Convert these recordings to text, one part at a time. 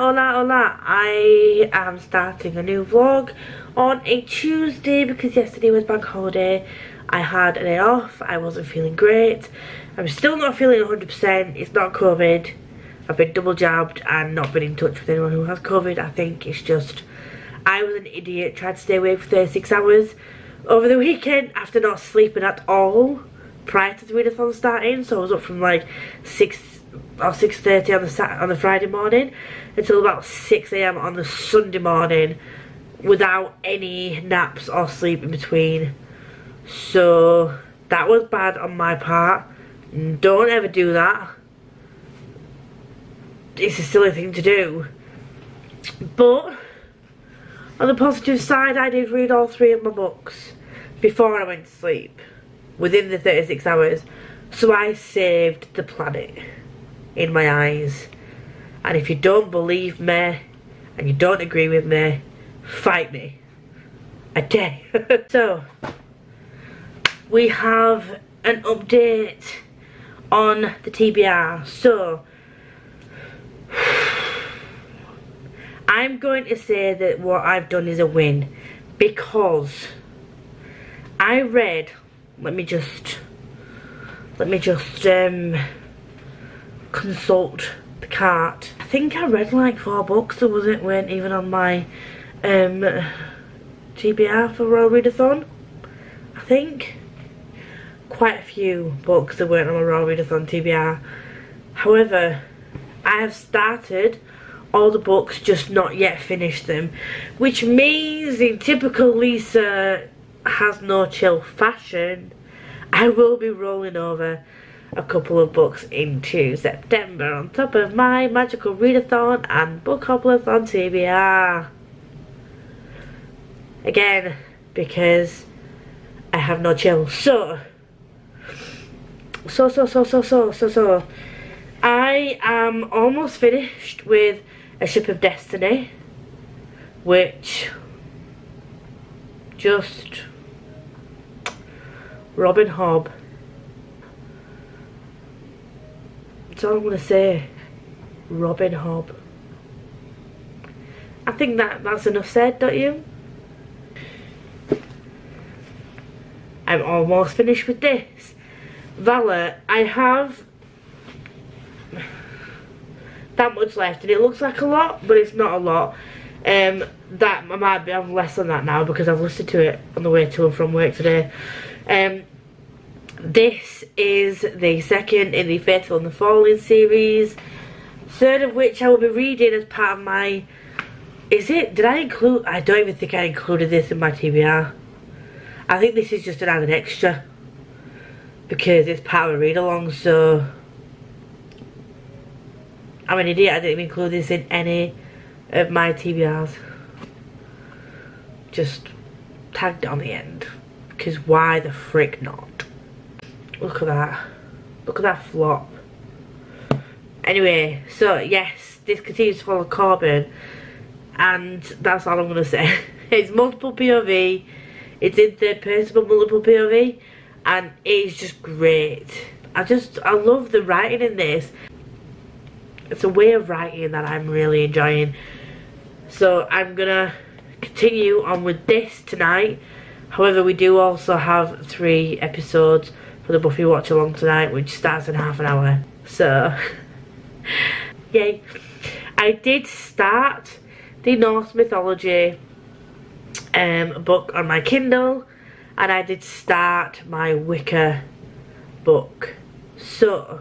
Hola, I am starting a new vlog on a Tuesday because yesterday was bank holiday. I had a day off, I wasn't feeling great. I'm still not feeling 100%, it's not COVID. I've been double jabbed and not been in touch with anyone who has COVID. I think it's just, I was an idiot, tried to stay awake for 36 hours over the weekend after not sleeping at all prior to the readathon starting. So I was up from like 6 or 6:30 on the Friday morning until about 6 AM on the Sunday morning without any naps or sleep in between. So that was bad on my part. Don't ever do that. It's a silly thing to do. But on the positive side, I did read all 3 of my books before I went to sleep within the 36 hours. So I saved the planet in my eyes. And if you don't believe me and you don't agree with me, fight me. I dare. So we have an update on the TBR. So I'm going to say that what I've done is a win because I read, let me just consult the cart. I think I read like 4 books that weren't even on my TBR for Royal Readathon. I think quite a few books that weren't on my Royal Readathon TBR. However, I have started all the books, just not yet finished them, which means in typical Lisa has no chill fashion, I will be rolling over a couple of books into September on top of my magical readathon and Bookoplathon TBR. Again, because I have no chill. So I am almost finished with A Ship of Destiny, which just Robin Hobb. That's all I'm gonna say. Robin Hobb. I think that's enough said, don't you? I'm almost finished with this. Valor, I have that much left and it looks like a lot, but it's not a lot. That I might have less than that now because I've listened to it on the way to and from work today. This is the second in the Faithful and the Fallen series, third of which I will be reading as part of my, did I include, I don't even think I included this in my TBR. I think this is just an added extra because it's part of a read along, so I'm an idiot, I didn't include this in any of my TBRs. Just tagged it on the end, because why the frick not? Look at that. Look at that flop. Anyway, so yes, this continues to follow Corbin, and that's all I'm going to say. It's multiple POV, it's in third person but multiple POV, and it's just great. I love the writing in this. It's a way of writing that I'm really enjoying. So I'm gonna continue on with this tonight. However, we do also have 3 episodes for the Buffy watch along tonight, which starts in half an hour. So yay. I did start the Norse mythology book on my Kindle, and I did start my Wicca book. So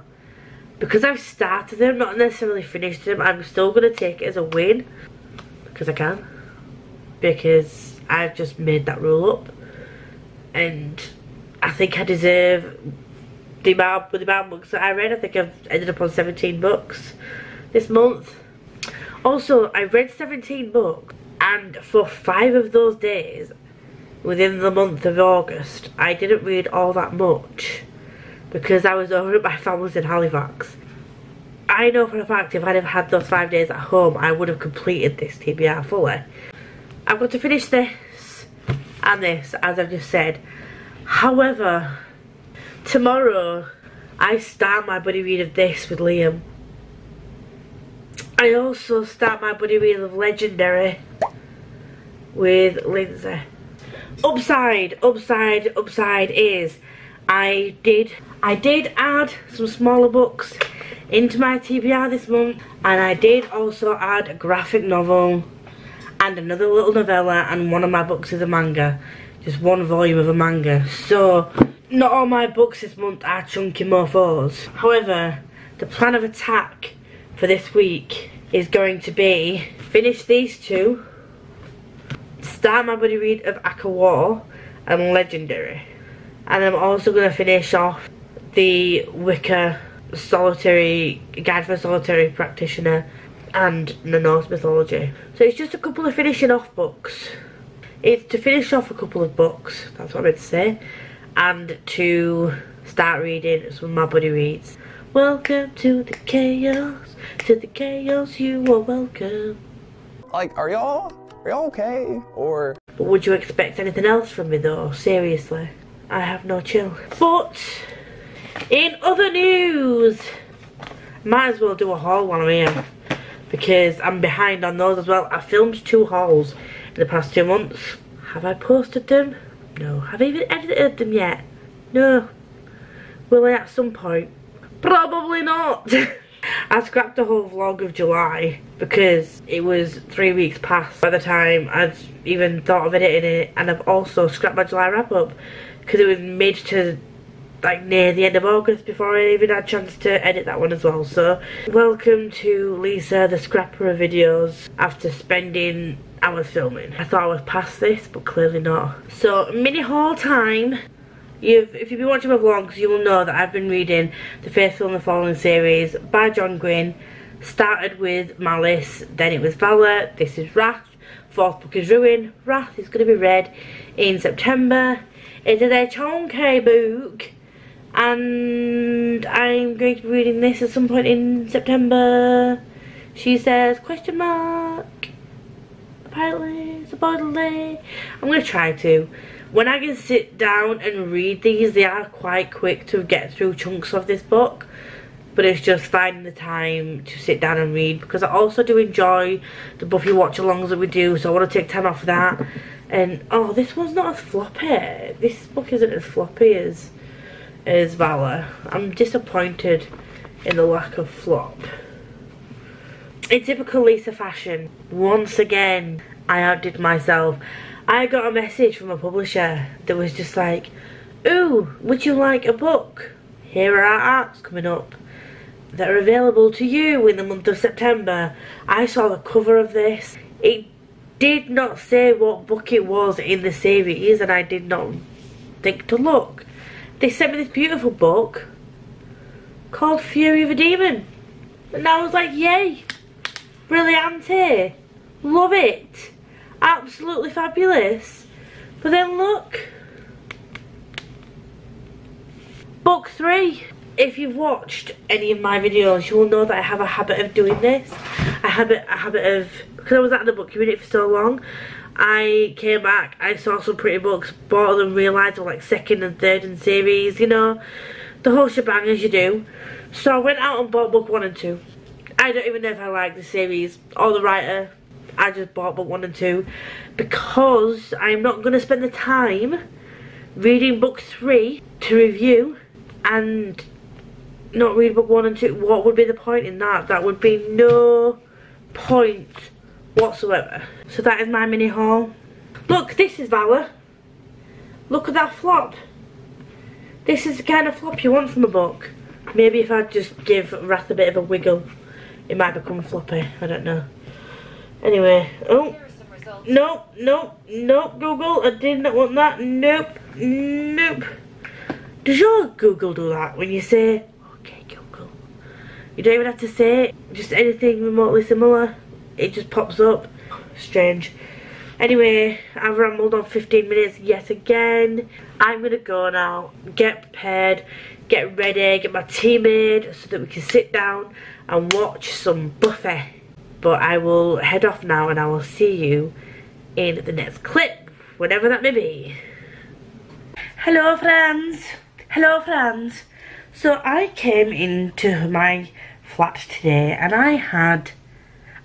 because I've started them, not necessarily finished them, I'm still going to take it as a win. Because I can. Because I've just made that rule up. And I think I deserve the amount of books that I read. I think I've ended up on 17 books this month. Also, I read 17 books. And for 5 of those days, within the month of August, I didn't read all that much. Because I was over at my family's in Halifax. I know for a fact if I'd have had those 5 days at home, I would have completed this TBR fully. I've got to finish this and this, as I've just said. However, tomorrow I start my buddy read of this with Liam. I also start my buddy read of Legendary with Lindsay. Upside is I did add some smaller books into my TBR this month, and I did also add a graphic novel and another little novella, and one of my books is a manga, just one volume of a manga. So not all my books this month are chunky mofos. However, the plan of attack for this week is going to be finish these two, start my buddy read of Aka War and Legendary, and I'm also going to finish off the Wicca Solitary Guide for a Solitary Practitioner and the Norse Mythology. So it's just a couple of finishing off books. It's to finish off a couple of books, that's what I meant to say, and to start reading some of my buddy reads. Welcome to the chaos, you are welcome. Like, are y'all okay? Or... But would you expect anything else from me though? Seriously, I have no chill. But in other news, might as well do a haul while I'm here, because I'm behind on those as well. I filmed 2 hauls in the past 2 months. Have I posted them? No. Have I even edited them yet? No. Will I at some point? Probably not. I scrapped the whole vlog of July because it was 3 weeks past by the time I'd even thought of editing it, and I've also scrapped my July wrap up because it was mid to like near the end of August before I even had a chance to edit that one as well. So welcome to Lisa the Scrapper of videos after spending hours filming. I thought I was past this, but clearly not. So mini haul time. If you've been watching my vlogs, you will know that I've been reading The Faithful and the Fallen series by John Gwynne. Started with Malice, then it was Valor, this is Wrath, 4th book is Ruin. Wrath is going to be read in September. It is a chunky book, and I'm going to be reading this at some point in September. She says, question mark. Apparently, supposedly. I'm going to try to. When I can sit down and read these, they are quite quick to get through chunks of this book. But it's just finding the time to sit down and read, because I also do enjoy the Buffy watch-alongs that we do, so I want to take time off for that. And, oh, this one's not as floppy. This book isn't as floppy as Valor. I'm disappointed in the lack of flop. In typical Lisa fashion, once again, I outdid myself. I got a message from a publisher that was just like, ooh, would you like a book? Here are our arcs coming up that are available to you in the month of September. I saw the cover of this. It did not say what book it was in the series, and I did not think to look. They sent me this beautiful book called Fury of a Demon, and I was like, yay, brilliant, love it. Absolutely fabulous. But then look, book 3. If you've watched any of my videos, you will know that I have a habit of doing this. A habit of, because I was at the book unit for so long, I came back, I saw some pretty books, bought them, realised they were like 2nd and 3rd in series, you know, the whole shebang as you do. So I went out and bought book 1 and 2. I don't even know if I like the series or the writer. I just bought book 1 and 2 because I'm not going to spend the time reading book 3 to review and not read book 1 and 2. What would be the point in that? That would be no point whatsoever. So that is my mini haul. Look, this is Valor. Look at that flop. This is the kind of flop you want from a book. Maybe if I just give Wrath a bit of a wiggle, it might become floppy. I don't know. Anyway, oh, nope, Google, I did not want that, nope. Does your Google do that when you say, okay Google? You don't even have to say it, just anything remotely similar, it just pops up. Strange. Anyway, I've rambled on 15 minutes yet again. I'm gonna go now, get prepared, get ready, get my tea made so that we can sit down and watch some Buffy. But I will head off now, and I will see you in the next clip, whenever that may be. Hello friends. Hello friends. So I came into my flat today and I had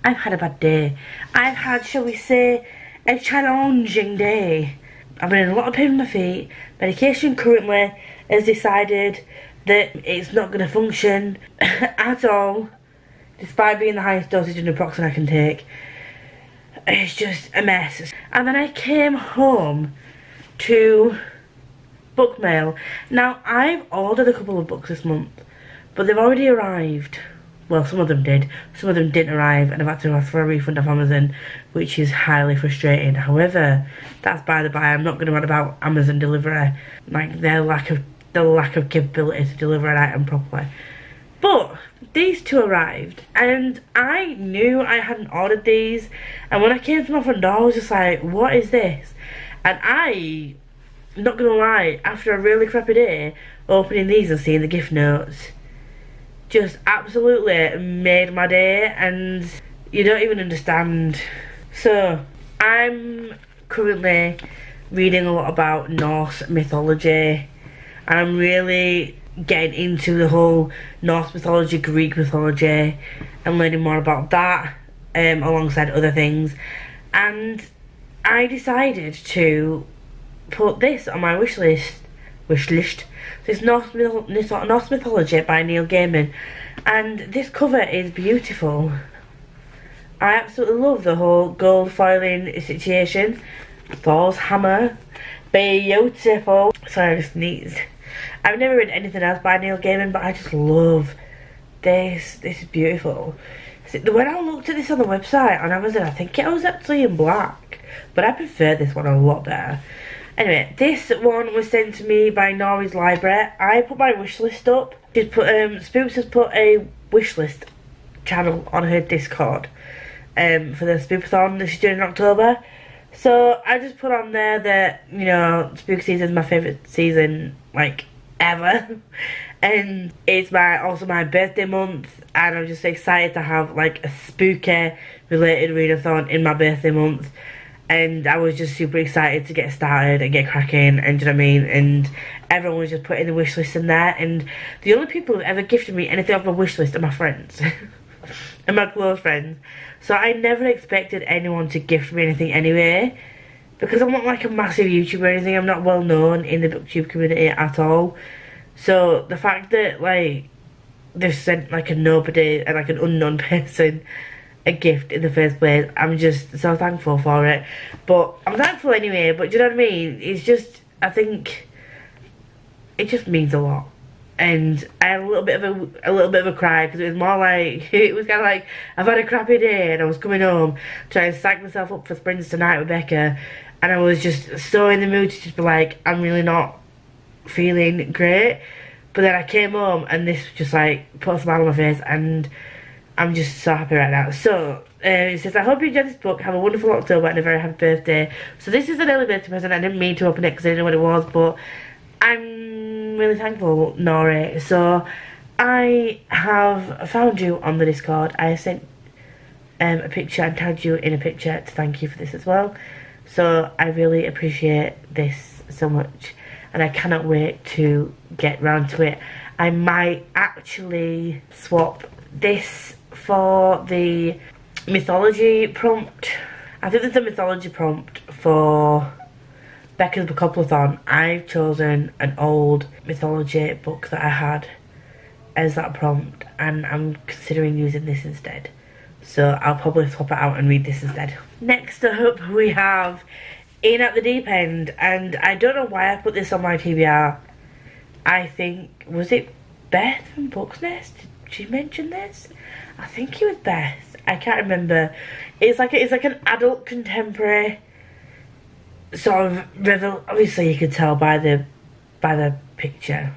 I've had a bad day. I've had, shall we say, a challenging day. I've been in a lot of pain in my feet. Medication currently has decided that it's not going to function at all, despite being the highest dosage of naproxen I can take. It's just a mess. And then I came home to book mail. Now, I've ordered a couple of books this month, but they've already arrived. Well, some of them did. Some of them didn't arrive, and I've had to ask for a refund off Amazon, which is highly frustrating. However, that's by the by. I'm not going to add about Amazon delivery, like their lack of capability to deliver an item properly. But these two arrived, and I knew I hadn't ordered these. And when I came to my front door, I was just like, "What is this?" And I, not gonna lie, after a really crappy day, opening these and seeing the gift notes just absolutely made my day, and you don't even understand. So I'm currently reading a lot about Norse mythology, and I'm really getting into the whole Norse mythology, Greek mythology, and learning more about that alongside other things. And I decided to put this on my wish list. This Norse mythology by Neil Gaiman, and this cover is beautiful. I absolutely love the whole gold foiling situation. Thor's hammer, beautiful. Sorry, I just sneezed. I've never read anything else by Neil Gaiman, but I just love this. This is beautiful. When I looked at this on the website on Amazon, I think it was actually in black, but I prefer this one a lot better. Anyway, this one was sent to me by Nori's Library. I put my wish list up. She's put, Spoops has put a wish list channel on her Discord for the Spookathon that she's doing in October. So I just put on there that, you know, spooky season is my favourite season, like, ever. And it's also my birthday month, and I'm just excited to have, like, a spooky related readathon in my birthday month. And I was just super excited to get started and get cracking, and do you know what I mean? And everyone was just putting the wish list in there, and the only people who've ever gifted me anything off my wish list are my friends. And my close friends. So I never expected anyone to gift me anything anyway, because I'm not like a massive YouTuber or anything. I'm not well known in the Booktube community at all. So the fact that, like, they've sent like a nobody and like an unknown person a gift in the first place, I'm just so thankful for it. But I'm thankful anyway, but do you know what I mean? It's just, I think it just means a lot. And I had a little bit of a cry, because it was more like, it was kind of like, I've had a crappy day and I was coming home trying to psych myself up for Sprints Tonight with Becca, and I was just so in the mood to just be like, I'm really not feeling great. But then I came home and this just like put a smile on my face, and I'm just so happy right now. So it says, I hope you enjoyed this book, have a wonderful October and a very happy birthday. So this is an early birthday present. I didn't mean to open it because I didn't know what it was, but I'm really thankful, Nori. So I have found you on the Discord. I sent a picture and tagged you in a picture to thank you for this as well. So I really appreciate this so much, and I cannot wait to get round to it. I might actually swap this for the mythology prompt. I think there's a mythology prompt for Becca's Bookoplathon. I've chosen an old mythology book that I had as that prompt, and I'm considering using this instead. So I'll probably swap it out and read this instead. Next up we have In at the Deep End, and I don't know why I put this on my TBR. I think, was it Beth from Book's Nest? Did she mention this? I think it was Beth. I can't remember. It's like an adult contemporary sort of obviously you can tell by the picture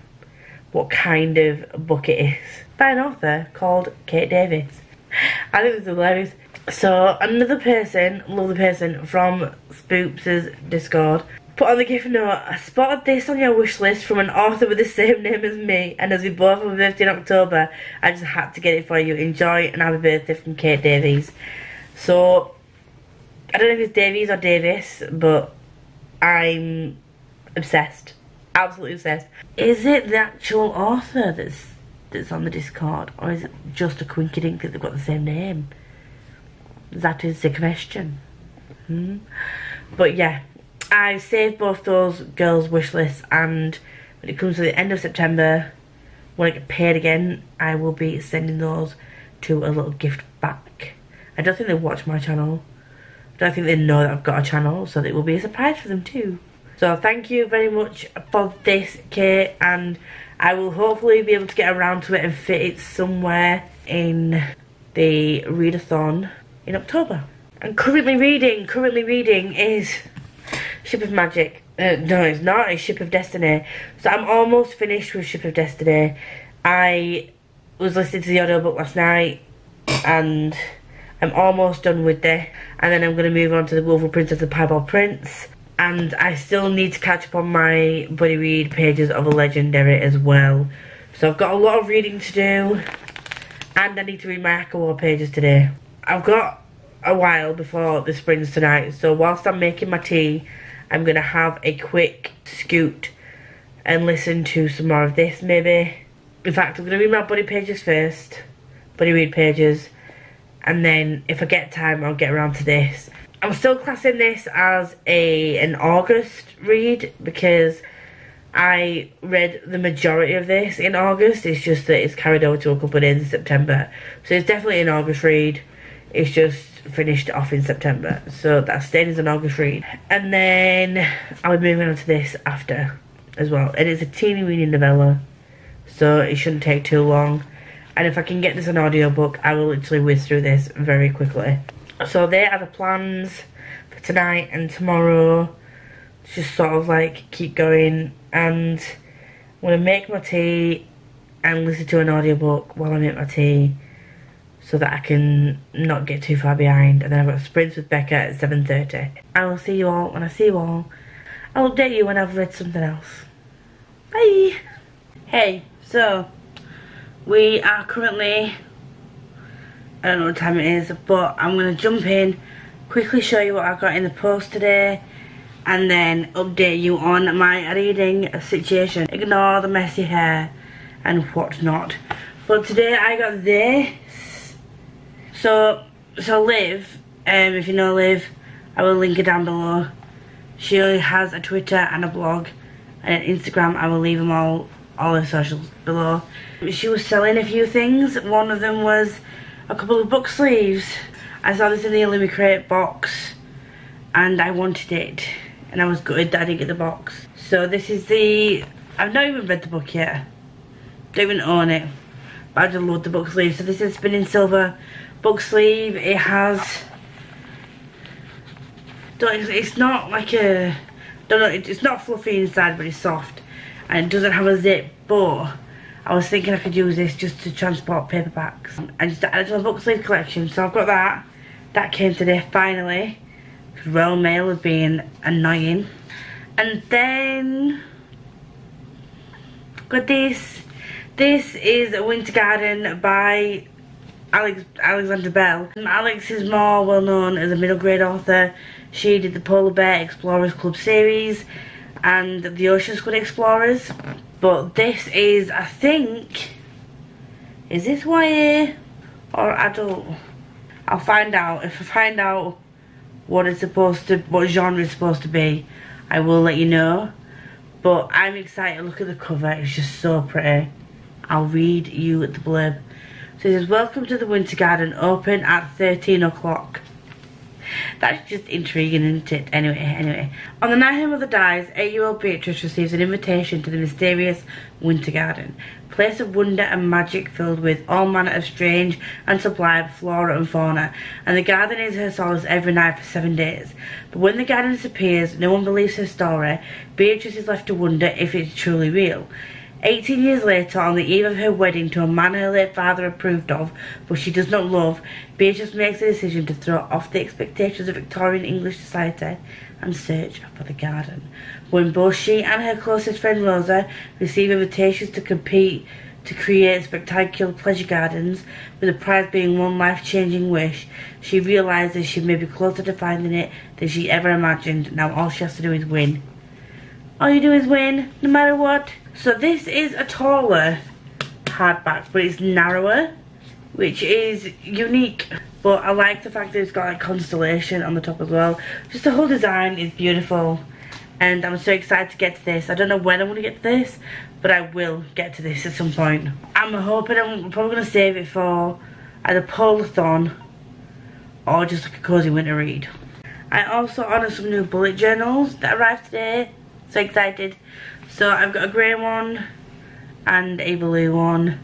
what kind of book it is, by an author called Kate Davis. I think this is hilarious. So another person, lovely person from Spoops' Discord, put on the gift note, I spotted this on your wish list from an author with the same name as me, and as we both have a birthday in October, I just had to get it for you. Enjoy and happy birthday from Kate Davies. So I don't know if it's Davies or Davis, but I'm obsessed. Absolutely obsessed. Is it the actual author that's on the Discord, or is it just a coinkydink that they've got the same name? That is the question. But yeah, I saved both those girls' wish lists, and when it comes to the end of September, when I get paid again, I will be sending those to a little gift back. I don't think they watch my channel. I don't think they know that I've got a channel, so it will be a surprise for them too. So thank you very much for this, Kate, and I will hopefully be able to get around to it and fit it somewhere in the readathon in October. And currently reading is Ship of Magic. No, it's not. It's Ship of Destiny. So I'm almost finished with Ship of Destiny. I was listening to the audiobook last night, and I'm almost done with this. And then I'm going to move on to The Wilful Princess and Piebald Prince. And I still need to catch up on my buddy read Pages of a Legendary as well. So I've got a lot of reading to do. And I need to read my Akawar pages today. I've got a while before the springs tonight, so whilst I'm making my tea, I'm going to have a quick scoot and listen to some more of this maybe. In fact, I'm going to read my buddy pages first, buddy read pages, and then if I get time I'll get around to this. I'm still classing this as an August read because I read the majority of this in August. It's just that it's carried over to a couple of days in September. So it's definitely an August read. It's just finished off in September. So that's staying as an August read. And then I'll be moving on to this after as well. And it's a teeny weeny novella, so it shouldn't take too long. And if I can get this an audiobook, I will literally whiz through this very quickly. So they are the plans for tonight and tomorrow. Just sort of like keep going, and I'm going to make my tea and listen to an audiobook while I make my tea so that I can not get too far behind. And then I've got sprints with Becca at 7:30. I will see you all when I see you all. I'll update you when I've read something else. Bye! Hey, so we are currently, I don't know what time it is, but I'm going to jump in, quickly show you what I got in the post today, and then update you on my reading situation. Ignore the messy hair and whatnot. But today I got this. So Liv, if you know Liv, I will link her down below. She has a Twitter and a blog and an Instagram. I will leave them all her socials below. She was selling a few things. One of them was a couple of book sleeves. I saw this in the Illumi Crate box and I wanted it, and I was gutted that I didn't get the box. So this is the, I've not even read the book yet, don't even own it, but I just love the book sleeve. So this is Spinning Silver book sleeve. It has, it's not like a, don't know, it's not fluffy inside, but it's soft, and it doesn't have a zip. But I was thinking I could use this just to transport paperbacks and just add it to my book sleeve collection. So I've got that. That came today finally, because Royal Mail was being annoying. And then got this. This is Winter Garden by Alexandra Bell. Alex is more well known as a middle grade author. She did the Polar Bear Explorers Club series and the Ocean Squid Explorers. But this is, I think, is this YA or adult? I'll find out. If I find out what it's supposed to, what genre it's supposed to be, I will let you know. But I'm excited. Look at the cover, it's just so pretty. I'll read you the blurb. So it says, welcome to the Winter Garden, open at 13 o'clock. That's just intriguing, isn't it? Anyway. On the night her mother dies, 8-year-old Beatrice receives an invitation to the mysterious Winter Garden, a place of wonder and magic filled with all manner of strange and sublime flora and fauna, and the garden is her solace every night for 7 days. But when the garden disappears, no one believes her story. Beatrice is left to wonder if it's truly real. 18 years later, on the eve of her wedding to a man her late father approved of, but she does not love, Beatrice makes a decision to throw off the expectations of Victorian English society and search for the garden. When both she and her closest friend Rosa receive invitations to compete to create spectacular pleasure gardens, with the prize being one life-changing wish, she realises she may be closer to finding it than she ever imagined. Now all she has to do is win. All you do is win, no matter what. So this is a taller hardback, but it's narrower. which is unique. But I like the fact that it's got like constellation on the top as well. Just the whole design is beautiful. And I'm so excited to get to this. I don't know when I'm going to get to this, but I will get to this at some point. I'm hoping I'm probably going to save it for either Polathon or just like a cozy winter read. I also ordered some new bullet journals that arrived today. So excited. So I've got a grey one and a blue one.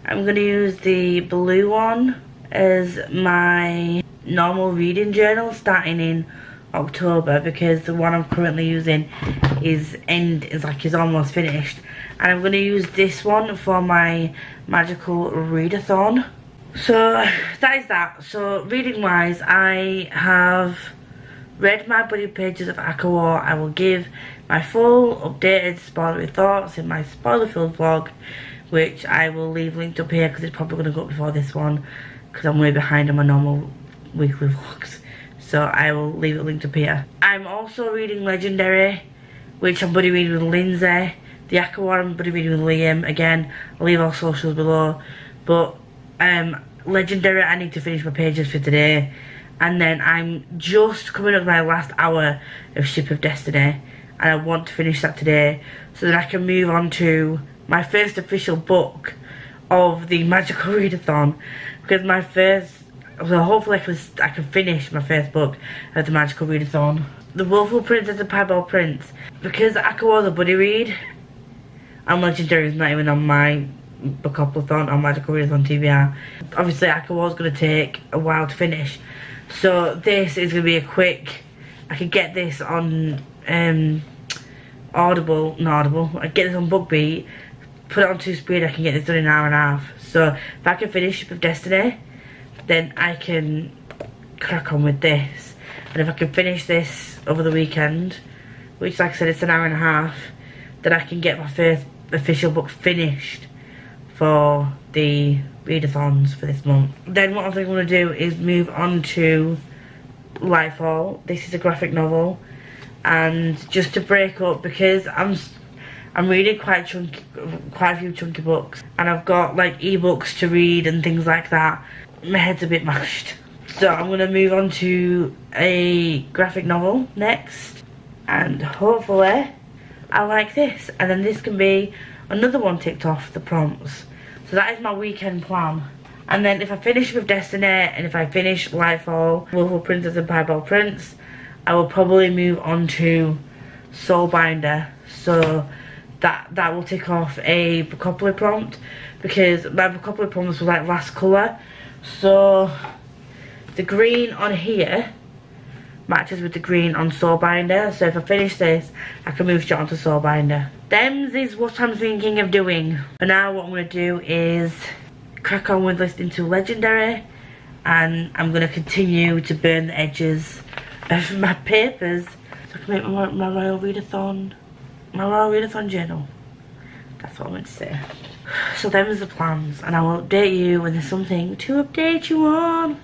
I'm going to use the blue one as my normal reading journal starting in October, because the one I'm currently using is almost finished, and I'm going to use this one for my magical readathon. So that is that. So reading wise, I have read my buddy pages of Akawar. I will give my full updated spoilery thoughts in my spoiler filled vlog, which I will leave linked up here because it's probably going to go up before this one because I'm way behind on my normal weekly vlogs. So I will leave it linked up here. I'm also reading Legendary, which I'm buddy reading with Lindsay. The Akawar I'm buddy reading with Liam. Again, I'll leave all socials below. But Legendary, I need to finish my pages for today. And then I'm just coming up to my last hour of Ship of Destiny. And I want to finish that today so that I can move on to my first official book of the Magical Readathon. Because my first... So hopefully I can finish my first book of the Magical Readathon. The Willful Princess and Piebald Prince. Because Akawar's a buddy read, and Legendary is not even on my Bookoplathon or Magical Readathon TBR. Obviously Akawar's going to take a while to finish. So this is going to be a quick... I could get this on Audible, I get this on BookBeat, put it on 2Speed, I can get this done in an hour and a half. So if I can finish Ship of Destiny, then I can crack on with this. And if I can finish this over the weekend, which like I said it's an hour and a half, then I can get my first official book finished for the readathons for this month. Then what I think I'm going to do is move on to Lightfall. This is a graphic novel, and just to break up, because I'm reading quite a few chunky books, and I've got like ebooks to read and things like that. My head's a bit mashed, so I'm going to move on to a graphic novel next, and hopefully I like this, and then this can be another one ticked off the prompts. So that is my weekend plan. And then if I finish with Destiny, and if I finish Lightfall, Willful Princess and Piebald Prince, I will probably move on to Soulbinder. So that will tick off a Bookopoly prompt, because my Bookopoly prompts was like last colour. So the green on here matches with the green on Soulbinder. So if I finish this, I can move straight on to Soulbinder. Them's is what I'm thinking of doing. For now, what I'm going to do is crack on with listening to Legendary, and I'm going to continue to burn the edges of my papers so I can make my Royal Readathon journal. That's what I meant to say. So them is the plans, and I will update you when there's something to update you on.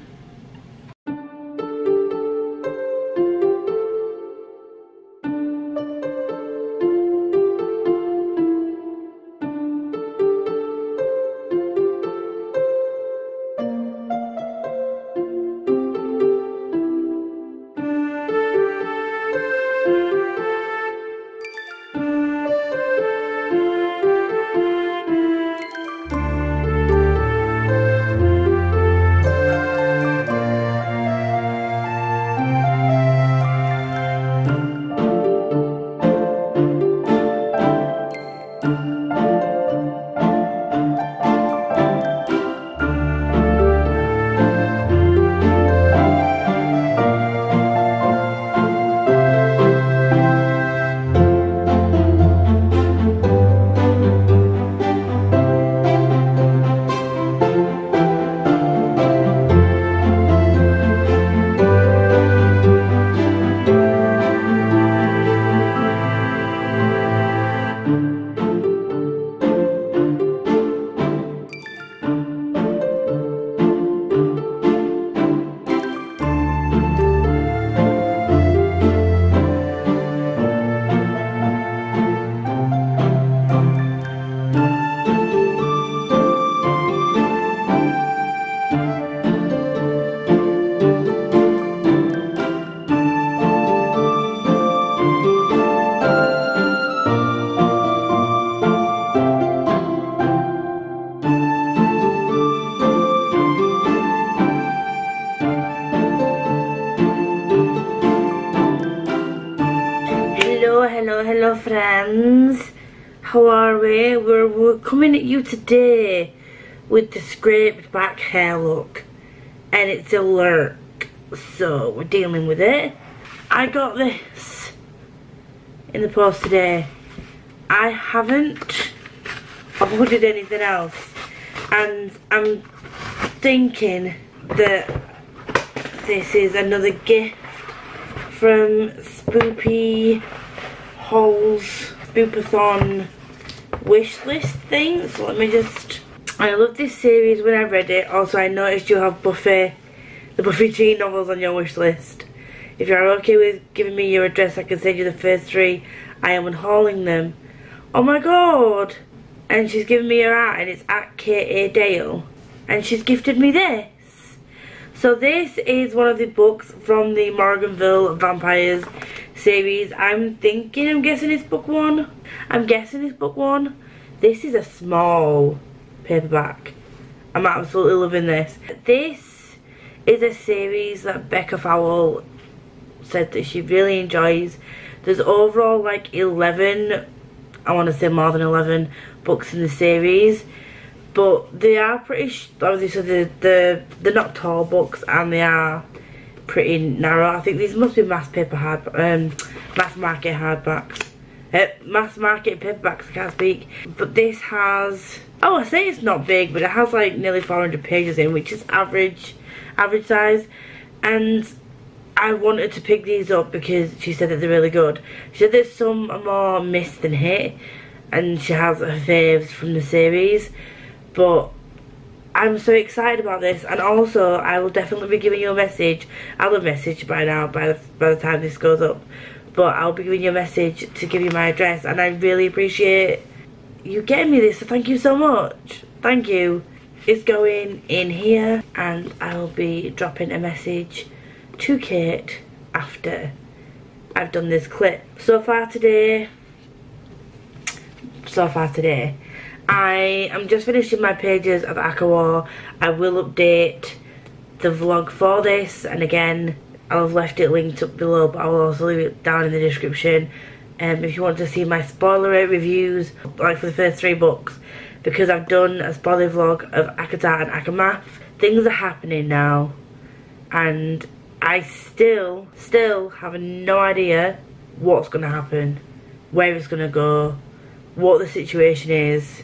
far away. We're coming at you today with the scraped back hair look, and it's a lurk, so we're dealing with it. I got this in the post today. I haven't ordered anything else, and I'm thinking that this is another gift from Spoopy Hall's Bookathon wishlist thing. So let me just, I love this series when I read it. Also, I noticed you have Buffy, the Buffy teen novels on your wishlist. If you're okay with giving me your address, I can send you the first 3. I am unhauling them. Oh my god! And she's given me her art, and it's at K.A. Dale. And she's gifted me this. So this is one of the books from the Morganville Vampires series. I'm guessing it's book 1. I'm guessing it's book 1. This is a small paperback. I'm absolutely loving this. This is a series that Becca Fowle said that she really enjoys. There's overall like 11, I want to say more than 11 books in the series, but they are pretty, obviously they're not tall books, and they are pretty narrow. I think these must be mass market hardbacks. Mass market paperbacks, I can't speak. But this has, oh, I say it's not big, but it has like nearly 400 pages in, which is average size. And I wanted to pick these up because she said that they're really good. She said that some are more miss than hit, and she has her faves from the series. But I'm so excited about this, and also I will definitely be giving you a message. I'll have messaged by now, by the time this goes up. But I'll be giving you a message to give you my address, and I really appreciate you getting me this, so thank you so much. Thank you. It's going in here, and I will be dropping a message to Kate after I've done this clip. So far today, I am just finishing my pages of Akawa. I will update the vlog for this, and again, I'll have left it linked up below, but I will also leave it down in the description. If you want to see my spoiler reviews, like for the first 3 books, because I've done a spoiler vlog of Akata and Akamath. Things are happening now, and I still have no idea what's going to happen, where it's going to go, what the situation is.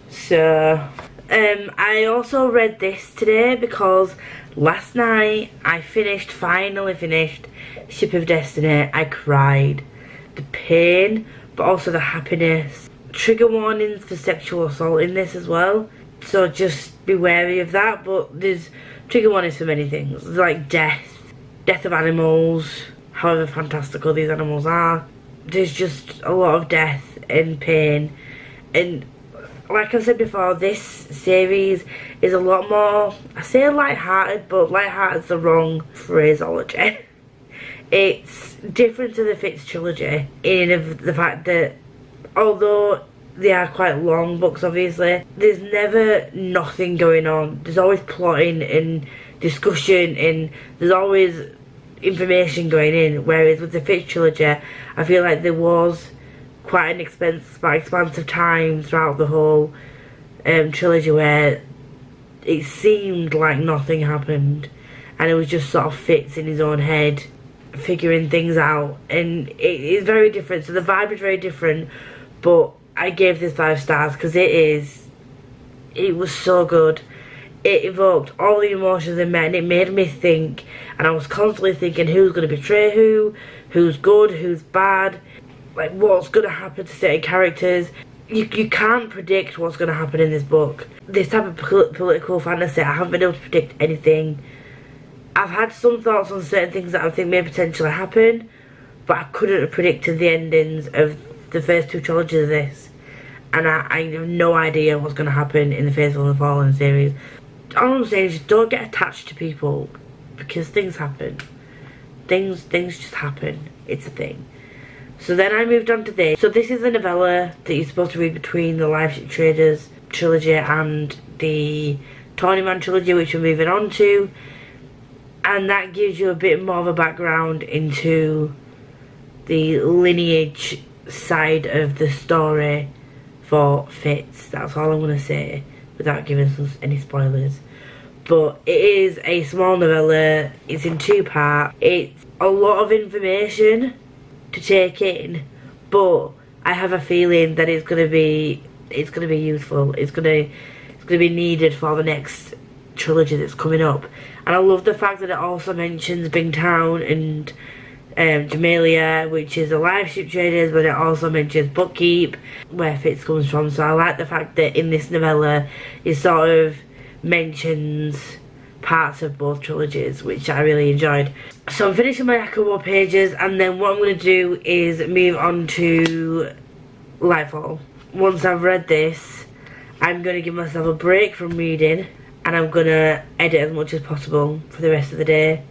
So I also read this today because last night I finally finished Ship of Destiny. I cried. The pain, but also the happiness. Trigger warnings for sexual assault in this as well, so just be wary of that. But there's trigger warnings for many things, like death of animals, however fantastical these animals are. There's just a lot of death and pain, and like I said before, this series is a lot more, I say light-hearted, but light-hearted is the wrong phraseology. It's different to the Fitz trilogy in of the fact that although they are quite long books, obviously, there's never nothing going on. There's always plotting and discussion, and there's always information going in, whereas with the Fitz trilogy, I feel like there was quite an expansive time throughout the whole trilogy where it seemed like nothing happened, and it was just sort of Fitz in his own head figuring things out, and it is very different. So the vibe is very different, but I gave this 5 stars because it was so good. It evoked all the emotions in me, and it made me think, and I was constantly thinking who's going to betray who's good, who's bad, like what's going to happen to certain characters. You can't predict what's going to happen in this book. This type of political fantasy, I haven't been able to predict anything. I've had some thoughts on certain things that I think may potentially happen, but I couldn't have predicted the endings of the first 2 trilogies of this, and I have no idea what's going to happen in the Faithful and the Fallen series. All I'm saying is just don't get attached to people, because things happen. Things just happen. It's a thing. So then I moved on to this. So this is the novella that you're supposed to read between the Life Traders trilogy and the Tawnyman trilogy, which we're moving on to. And that gives you a bit more of a background into the lineage side of the story for Fitz. That's all I'm going to say without giving us any spoilers. But it is a small novella. It's in 2 parts. It's a lot of information to take in, but I have a feeling that it's gonna be useful. It's gonna be needed for the next trilogy that's coming up. And I love the fact that it also mentions Bingtown and Jamelia, which is the live ship traders, but it also mentions Bookkeep, where Fitz comes from. So I like the fact that in this novella it sort of mentions parts of both trilogies, which I really enjoyed. So I'm finishing my Akawa pages, and then what I'm going to do is move on to Lightfall. Once I've read this, I'm going to give myself a break from reading, and I'm going to edit as much as possible for the rest of the day.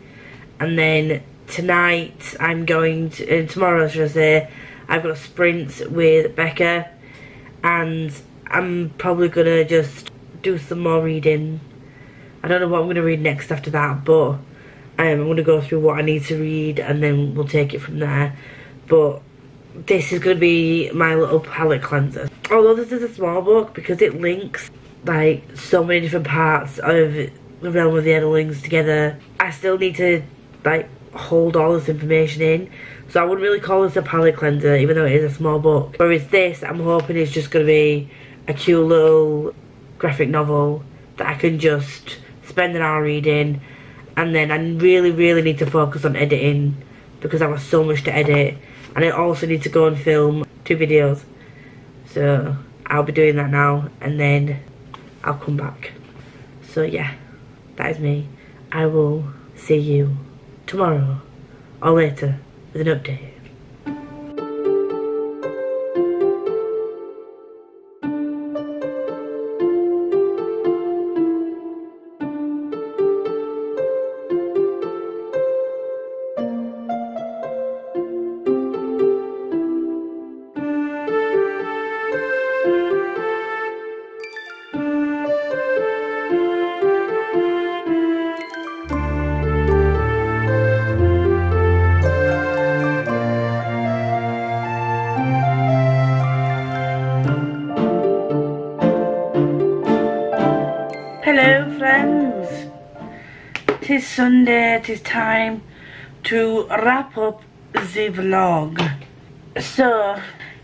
And then tonight I'm going to, tomorrow should I say, I've got sprints with Becca, and I'm probably going to just do some more reading. I don't know what I'm going to read next after that, but I'm going to go through what I need to read, and then we'll take it from there. But this is going to be my little palette cleanser. Although this is a small book, because it links like so many different parts of the realm of the Elderlings together, I still need to like hold all this information in. So I wouldn't really call this a palette cleanser, even though it is a small book. Whereas this, I'm hoping it's just going to be a cute little graphic novel that I can just spend an hour reading, and then I really need to focus on editing, because I've got so much to edit, and I also need to go and film 2 videos. So I'll be doing that now, and then I'll come back. So yeah, that is me. I will see you tomorrow or later with an update. Hello friends, 'tis Sunday, 'tis time to wrap up the vlog. So,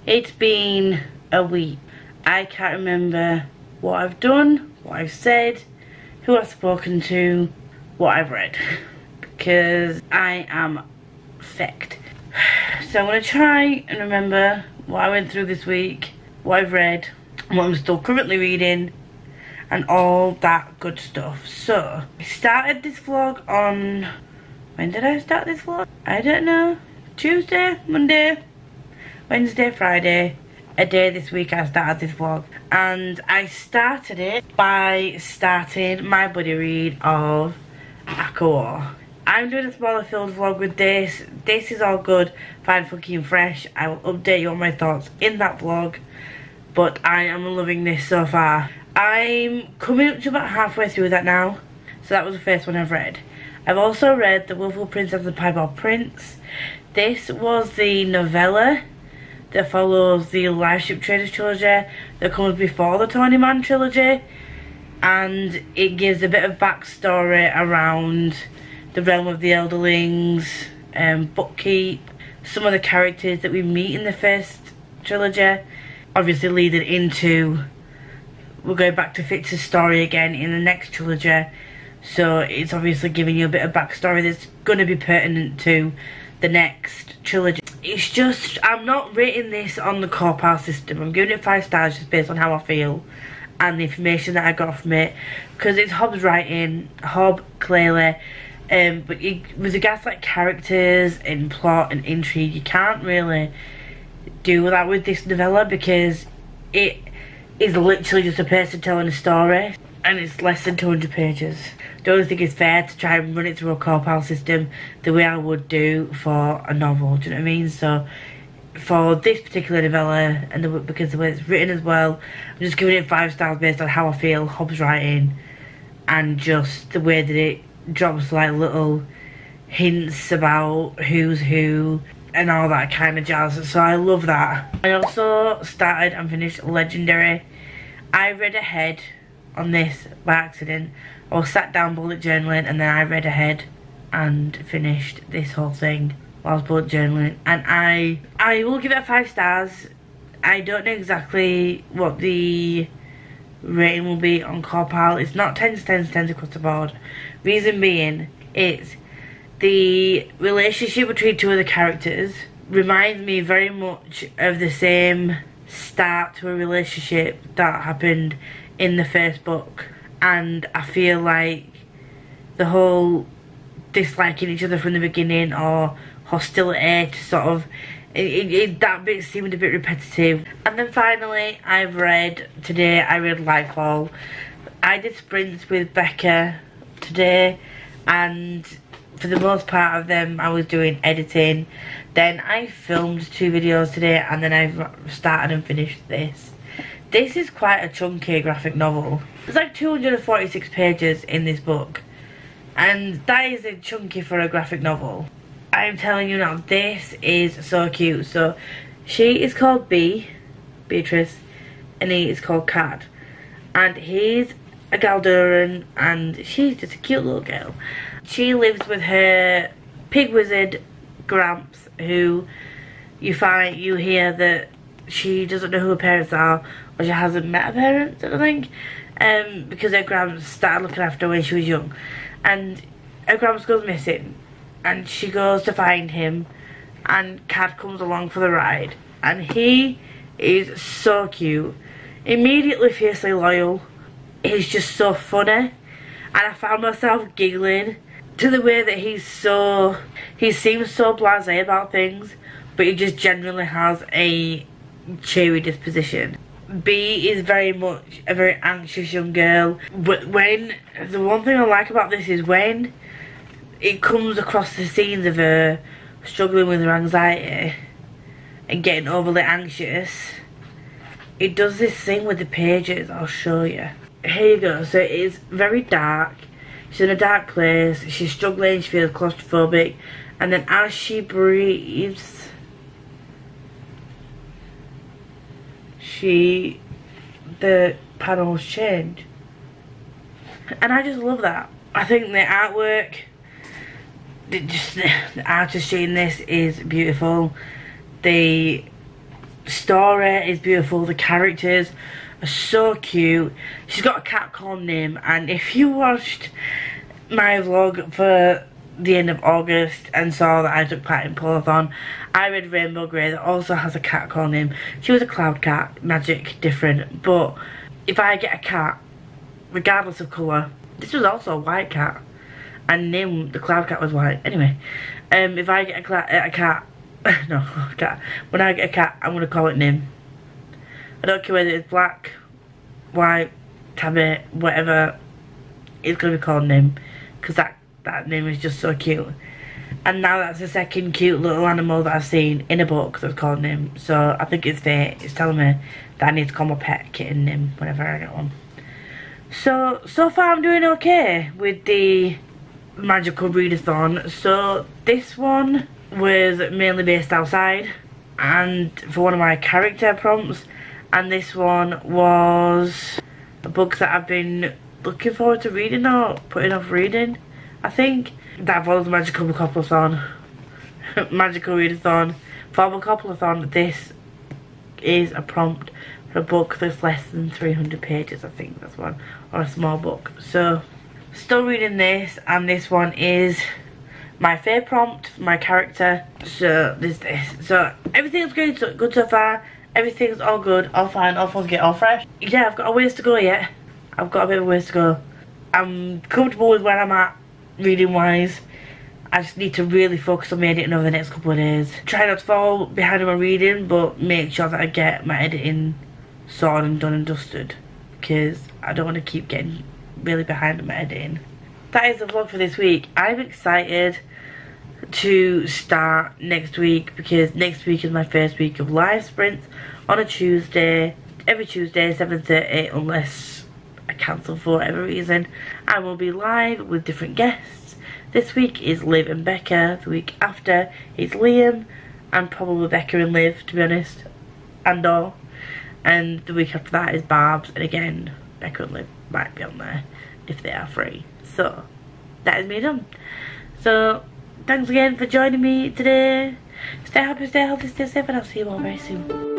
it's been a week. I can't remember what I've done, what I've said, who I've spoken to, what I've read, because I am fecked. So I'm going to try and remember what I went through this week, what I've read, what I'm still currently reading, and all that good stuff. So, I started this vlog on... when did I start this vlog? I don't know. Tuesday, Monday, Wednesday, Friday. A day this week I started this vlog. And I started it by starting my buddy read of Akawa. I'm doing a smaller filled vlog with this. This is all good, fine, funky and fresh. I will update you on my thoughts in that vlog. But I am loving this so far. I'm coming up to about halfway through that now. So that was the first one I've read. I've also read The Willful Princess and the Piebald Prince. This was the novella that follows the Live Ship Traders trilogy that comes before the Tony Man trilogy. And it gives a bit of backstory around the realm of the Elderlings, Bookkeep, some of the characters that we meet in the first trilogy. Obviously leading into... we're going back to Fitz's story again in the next trilogy, so it's obviously giving you a bit of backstory that's going to be pertinent to the next trilogy. It's just, I'm not rating this on the core pile system. I'm giving it 5 stars just based on how I feel and the information that I got from it, because it's Hobb's writing, Hobb clearly, but with regards to like characters and plot and intrigue, you can't really do that with this novella, because it is literally just a person telling a story, and it's less than 200 pages. Don't think it's fair to try and run it through a core pile system the way I would do for a novel, do you know what I mean? So for this particular novella, and because the way it's written as well, I'm just giving it 5 stars based on how I feel Hobb's writing, and just the way that it drops like little hints about who's who, and all that kind of jazz, so I love that. I also started and finished Legendary. I read ahead on this by accident. I sat down bullet journaling and then I read ahead and finished this whole thing while I was bullet journaling, and I will give it 5 stars. I don't know exactly what the rating will be on Corpal. It's not 10s, 10s, 10s across the board. Reason being, it's the relationship between 2 of the characters reminds me very much of the same start to a relationship that happened in the first book, and I feel like the whole disliking each other from the beginning or hostility to sort of that bit seemed a bit repetitive. And then finally I read Lightfall. I did sprints with Becca today, and for the most part of them I was doing editing. Then I filmed 2 videos today, and then I started and finished this. This is quite a chunky graphic novel. There's like 246 pages in this book, and that is a chunky for a graphic novel. I'm telling you now, this is so cute. So she is called Beatrice, and he is called Cad, and he's a Galduran and she's just a cute little girl. She lives with her pig wizard Gramps, who you hear that she doesn't know who her parents are, or she hasn't met her parents, I don't think, because her Gramps started looking after her when she was young, and her Gramps goes missing, and she goes to find him, and Cad comes along for the ride, and he is so cute, immediately fiercely loyal. He's just so funny, and I found myself giggling to the way that he seems so blasé about things, but he just generally has a cheery disposition. B is very much a very anxious young girl, but the one thing I like about this is when it comes across the scenes of her struggling with her anxiety and getting overly anxious, it does this thing with the pages. I'll show you. Here you go. So it is very dark. She's in a dark place. She's struggling. She feels claustrophobic, and then as she breathes, the panels change, and I just love that. I think the artwork, the artistry in this is beautiful. The story is beautiful. The characters are so cute. She's got a cat called Nim, and if you watched my vlog for the end of August and saw that I took part in Polathon, I read Rainbow Grey that also has a cat called Nim. She was a cloud cat, magic, different, but if I get a cat, regardless of colour, this was also a white cat, and Nim, the cloud cat, was white. Anyway, if I get a cat, when I get a cat, I'm going to call it Nim. I don't care whether it's black, white, tabby, whatever, it's going to be called Nim, because that name is just so cute. And now that's the second cute little animal that I've seen in a book that's called Nim, so I think it's fate. It's telling me that I need to call my pet kitten Nim whenever I get one. So far I'm doing okay with the magical readathon. So this one was mainly based outside and for one of my character prompts, and this one was a book that I've been looking forward to reading or putting off reading. I think that follows Magical Bookoplathon. Magical Readathon. For Bookoplathon, this is a prompt for a book that's less than 300 pages, I think that's one, or a small book. So, still reading this, and this one is my favourite prompt for my character. So, there's this. So, everything's going good so far. Everything's all good, all fine, all fun, all fresh. Yeah, I've got a ways to go yet. I've got a bit of a ways to go. I'm comfortable with where I'm at, reading wise. I just need to really focus on my editing over the next couple of days. Try not to fall behind on my reading, but make sure that I get my editing sorted and done and dusted, because I don't want to keep getting really behind on my editing. That is the vlog for this week. I'm excited to start next week, because next week is my first week of live sprints on a Tuesday, every Tuesday 7:30, unless I cancel for whatever reason. I will be live with different guests. This week is Liv and Becca, the week after is Liam, and probably Becca and Liv, to be honest, and the week after that is Barb's, and again Becca and Liv might be on there if they are free. So that is me done. So thanks again for joining me today. Stay happy, stay healthy, stay safe, and I'll see you all very soon.